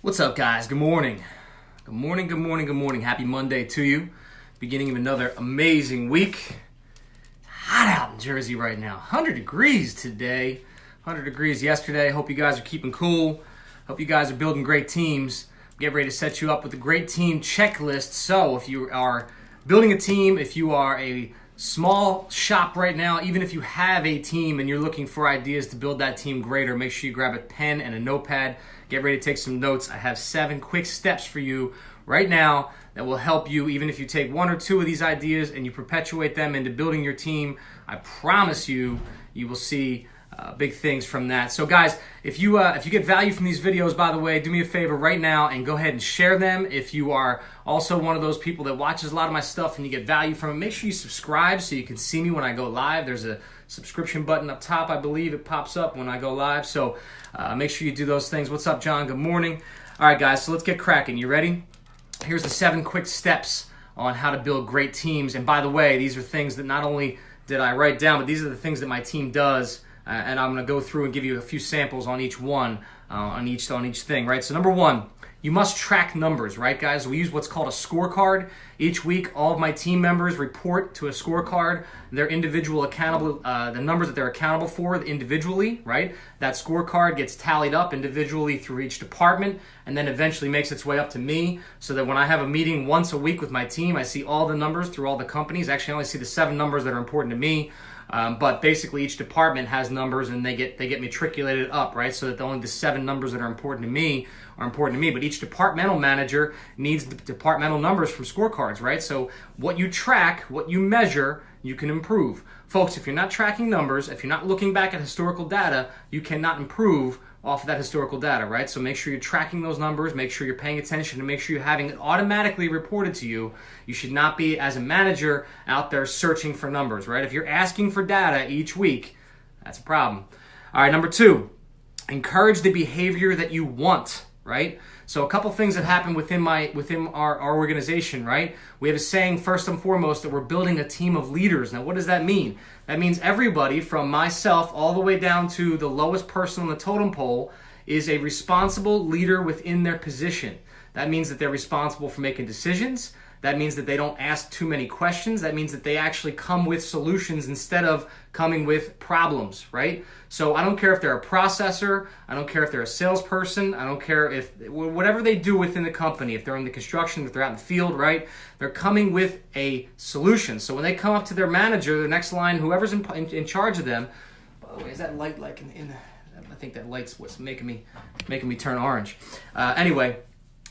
What's up, guys? Good morning. Good morning, good morning, good morning. Happy Monday to you. Beginning of another amazing week. It's hot out in Jersey right now. 100 degrees today. 100 degrees yesterday. Hope you guys are keeping cool. Hope you guys are building great teams. Get ready to set you up with a great team checklist. So if you are building a team, if you are a small shop right now, even if you have a team and you're looking for ideas to build that team greater, make sure you grab a pen and a notepad. Get ready to take some notes. I have 7 quick steps for you right now that will help you, even if you take 1 or 2 of these ideas and you perpetuate them into building your team. I promise you, you will see big things from that. So guys, if you get value from these videos, by the way, do me a favor right now and go ahead and share them. If you are also one of those people that watches a lot of my stuff and you get value from it, make sure you subscribe so you can see me when I go live. There's a subscription button up top, I believe. It pops up when I go live. So make sure you do those things. What's up, John? Good morning. All right, guys, so let's get cracking. You ready? Here's the 7 quick steps on how to build great teams. And by the way, these are things that not only did I write down, but these are the things that my team does. And I'm going to go through and give you a few samples on each one, on each thing, right? So number 1, you must track numbers, right, guys? We use what's called a scorecard. Each week, all of my team members report to a scorecard their individual accountable, the numbers that they're accountable for individually, right? That scorecard gets tallied up individually through each department and then eventually makes its way up to me so that when I have a meeting once a week with my team, I see all the numbers through all the companies. Actually, I only see the 7 numbers that are important to me. But basically each department has numbers and they get matriculated up, right? So that only the 7 numbers that are important to me are important to me. But each departmental manager needs the departmental numbers from scorecards, right? So what you track, what you measure, you can improve. Folks, if you're not tracking numbers, if you're not looking back at historical data, you cannot improve off of that historical data, right? So make sure you're tracking those numbers, make sure you're paying attention, and make sure you're having it automatically reported to you. You should not be, as a manager, out there searching for numbers, right? If you're asking for data each week, that's a problem. All right, number 2, encourage the behavior that you want, right? So a couple things that happen within our organization, right? We have a saying, first and foremost, that we're building a team of leaders. Now, what does that mean? That means everybody from myself all the way down to the lowest person on the totem pole is a responsible leader within their position. That means that they're responsible for making decisions. That means that they don't ask too many questions. That means that they actually come with solutions instead of coming with problems, right? So I don't care if they're a processor, I don't care if they're a salesperson, I don't care if, whatever they do within the company, if they're in the construction, if they're out in the field, right? They're coming with a solution. So when they come up to their manager, the next line, whoever's in charge of them, by the way, is that light like I think that light's what's making me turn orange. Anyway,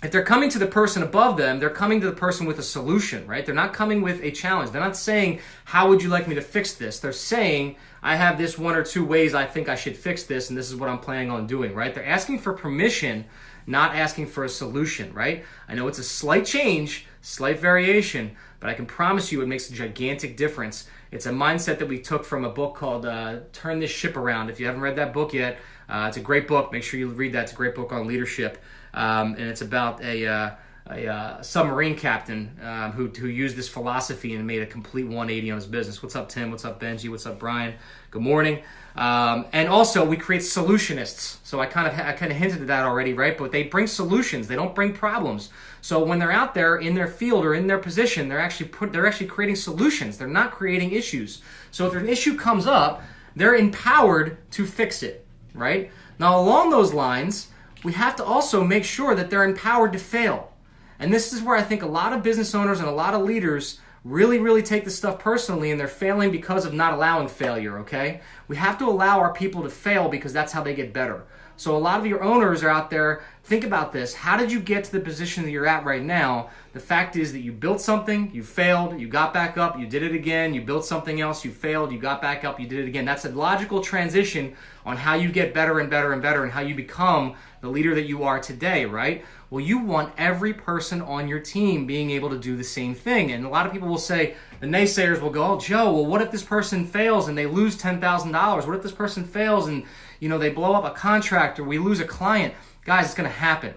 if they're coming to the person above them, they're coming to the person with a solution, right? They're not coming with a challenge. They're not saying, how would you like me to fix this? They're saying, I have this 1 or 2 ways I think I should fix this, and this is what I'm planning on doing, right? They're asking for permission, not asking for a solution, right? I know it's a slight change, slight variation, but I can promise you it makes a gigantic difference. It's a mindset that we took from a book called Turn This Ship Around. If you haven't read that book yet, it's a great book. Make sure you read that. It's a great book on leadership. And it's about a submarine captain who used this philosophy and made a complete 180 on his business. What's up, Tim? What's up, Benji? What's up, Brian? Good morning. And also, we create solutionists. So I kind of hinted at that already, right? But they bring solutions. They don't bring problems. So when they're out there in their field or in their position, they're actually creating solutions. They're not creating issues. So if an issue comes up, they're empowered to fix it, right? Now, along those lines, we have to also make sure that they're empowered to fail. And this is where I think a lot of business owners and a lot of leaders really, really take this stuff personally, and they're failing because of not allowing failure, okay? We have to allow our people to fail because that's how they get better. So a lot of your owners are out there, think about this. How did you get to the position that you're at right now? The fact is that you built something, you failed, you got back up, you did it again, you built something else, you failed, you got back up, you did it again. That's a logical transition on how you get better and better and better and how you become the leader that you are today, right? Well, you want every person on your team being able to do the same thing. And a lot of people will say, the naysayers will go, oh, Joe, well, what if this person fails and they lose $10,000? What if this person fails and they blow up a contract or we lose a client? Guys, it's going to happen.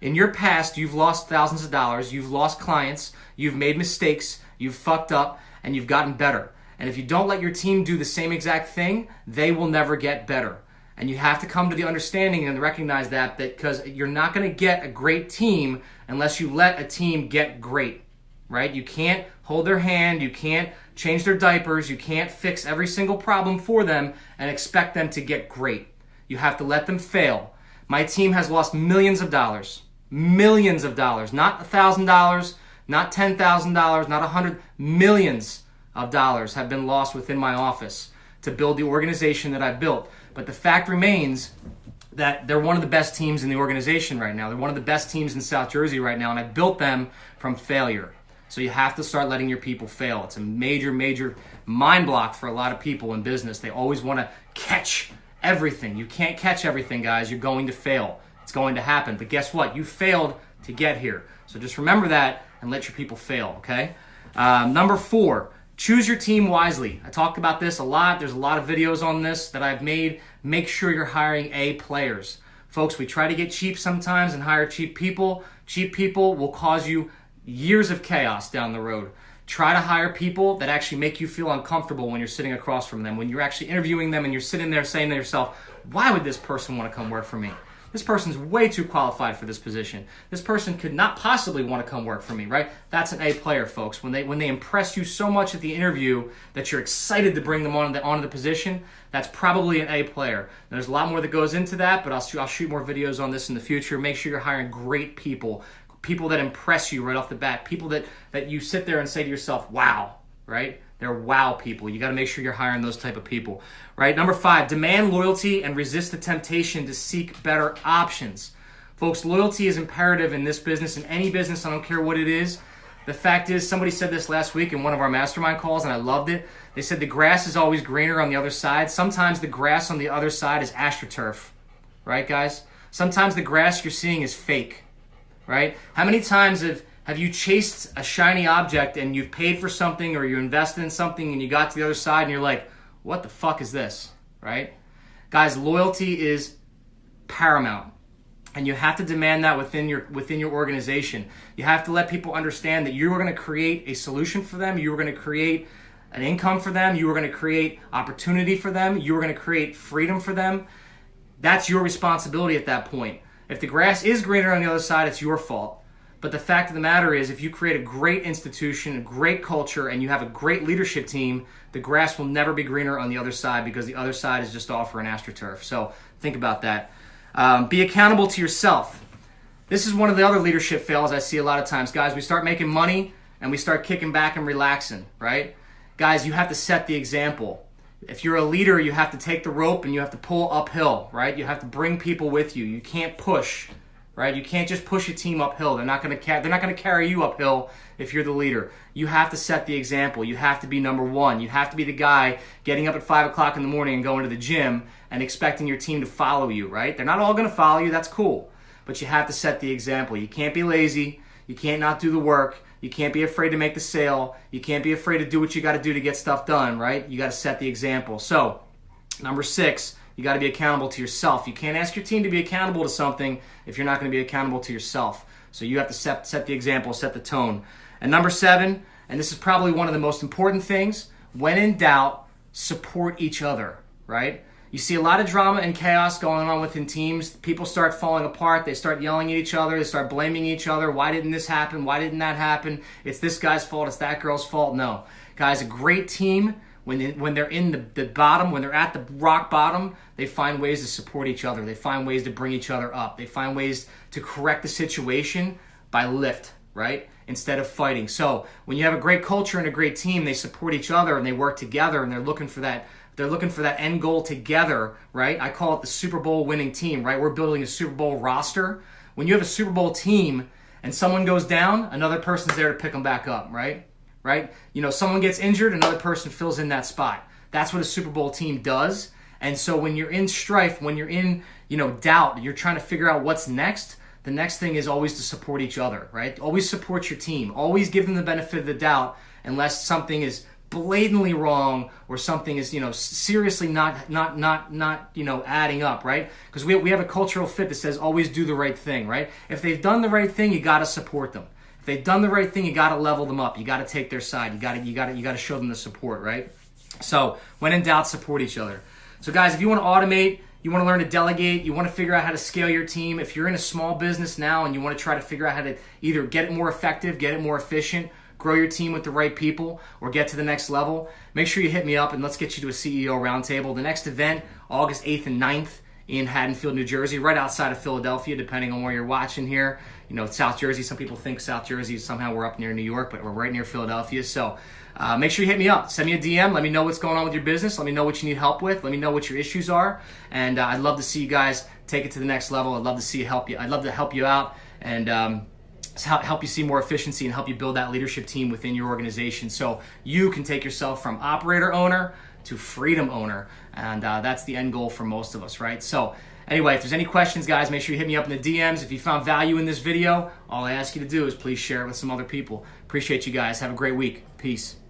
In your past, you've lost thousands of dollars, you've lost clients, you've made mistakes, you've fucked up, and you've gotten better. And if you don't let your team do the same exact thing, they will never get better. And you have to come to the understanding and recognize that because you're not going to get a great team unless you let a team get great, right? You can't hold their hand. You can't change their diapers. You can't fix every single problem for them and expect them to get great. You have to let them fail. My team has lost millions of dollars, not $1,000, not $10,000, not $100, millions of dollars have been lost within my office to build the organization that I've built. But the fact remains that they're one of the best teams in the organization right now. They're one of the best teams in South Jersey right now, and I built them from failure. So you have to start letting your people fail. It's a major, major mind block for a lot of people in business. They always want to catch everything. You can't catch everything, guys. You're going to fail. It's going to happen. But guess what? You failed to get here. So just remember that and let your people fail, okay? Number 4, choose your team wisely. I talked about this a lot. There's a lot of videos on this that I've made. Make sure you're hiring A players. Folks, we try to get cheap sometimes and hire cheap people. Cheap people will cause you years of chaos down the road. Try to hire people that actually make you feel uncomfortable when you're sitting across from them, when you're actually interviewing them and you're sitting there saying to yourself, why would this person want to come work for me? This person's way too qualified for this position. This person could not possibly want to come work for me, right? That's an A player, folks. When they impress you so much at the interview that you're excited to bring them onto the position, that's probably an A player. There's a lot more that goes into that, but I'll shoot more videos on this in the future. Make sure you're hiring great people that impress you right off the bat, people that you sit there and say to yourself, wow, right? They're wow people. You got to make sure you're hiring those type of people, right? Number 5, demand loyalty and resist the temptation to seek better options. Folks, loyalty is imperative in this business, in any business, I don't care what it is. The fact is, somebody said this last week in one of our mastermind calls, and I loved it. They said the grass is always greener on the other side. Sometimes the grass on the other side is AstroTurf, right, guys? Sometimes the grass you're seeing is fake, right? How many times have you chased a shiny object and you've paid for something or you invested in something and you got to the other side and you're like, what the fuck is this, right? Guys, loyalty is paramount. And you have to demand that within your organization. You have to let people understand that you are going to create a solution for them. You are going to create an income for them. You are going to create opportunity for them. You are going to create freedom for them. That's your responsibility at that point. If the grass is greener on the other side, it's your fault. But the fact of the matter is, if you create a great institution, a great culture, and you have a great leadership team, the grass will never be greener on the other side because the other side is just offering AstroTurf. So think about that. Be accountable to yourself. This is one of the other leadership fails I see a lot of times. Guys, we start making money and we start kicking back and relaxing, right? Guys, you have to set the example. If you're a leader, you have to take the rope and you have to pull uphill, right? You have to bring people with you. You can't push, right? You can't just push a team uphill. They're not going to carry you uphill if you're the leader. You have to set the example. You have to be number one. You have to be the guy getting up at 5 o'clock in the morning and going to the gym and expecting your team to follow you, right? They're not all going to follow you. That's cool. But you have to set the example. You can't be lazy. You can't not do the work. You can't be afraid to make the sale. You can't be afraid to do what you got to do to get stuff done, right? You got to set the example. So, number 6, you got to be accountable to yourself. You can't ask your team to be accountable to something if you're not going to be accountable to yourself. So you have to set the example, set the tone. And number 7, and this is probably one of the most important things, when in doubt, support each other, right? You see a lot of drama and chaos going on within teams. People start falling apart. They start yelling at each other. They start blaming each other. Why didn't this happen? Why didn't that happen? It's this guy's fault. It's that girl's fault. No. Guys, a great team, when they're in the bottom, when they're at the rock bottom, they find ways to support each other. They find ways to bring each other up. They find ways to correct the situation by lift, right? Instead of fighting. So when you have a great culture and a great team, they support each other and they work together and they're looking for that end goal together, right? I call it the Super Bowl winning team, right? We're building a Super Bowl roster. When you have a Super Bowl team and someone goes down, another person's there to pick them back up, right? Right? You know, someone gets injured, another person fills in that spot. That's what a Super Bowl team does. And so when you're in strife, when you're in, doubt, you're trying to figure out what's next, the next thing is always to support each other, right? Always support your team. Always give them the benefit of the doubt unless something is blatantly wrong or something is seriously not adding up, right? Because we have a cultural fit that says always do the right thing, right? If they've done the right thing, you got to support them. If they've done the right thing, you got to level them up. You got to take their side. You got to show them the support, right? So when in doubt, support each other. So guys, if you want to automate you want to learn to delegate, you want to figure out how to scale your team. If you're in a small business now and you want to try to figure out how to either get it more effective, get it more efficient, grow your team with the right people, or get to the next level, make sure you hit me up and let's get you to a CEO roundtable. The next event, August 8th and 9th in Haddonfield, New Jersey, right outside of Philadelphia, depending on where you're watching here. You know, South Jersey, some people think South Jersey, somehow we're up near New York, but we're right near Philadelphia. So make sure you hit me up. Send me a DM. Let me know what's going on with your business. Let me know what you need help with. Let me know what your issues are. And I'd love to see you guys take it to the next level. I'd love to see you help you. I'd love to help you out and help you see more efficiency and help you build that leadership team within your organization so you can take yourself from operator owner to freedom owner. And that's the end goal for most of us, right? So anyway, if there's any questions, guys, make sure you hit me up in the DMs. If you found value in this video, all I ask you to do is please share it with some other people. Appreciate you guys. Have a great week. Peace.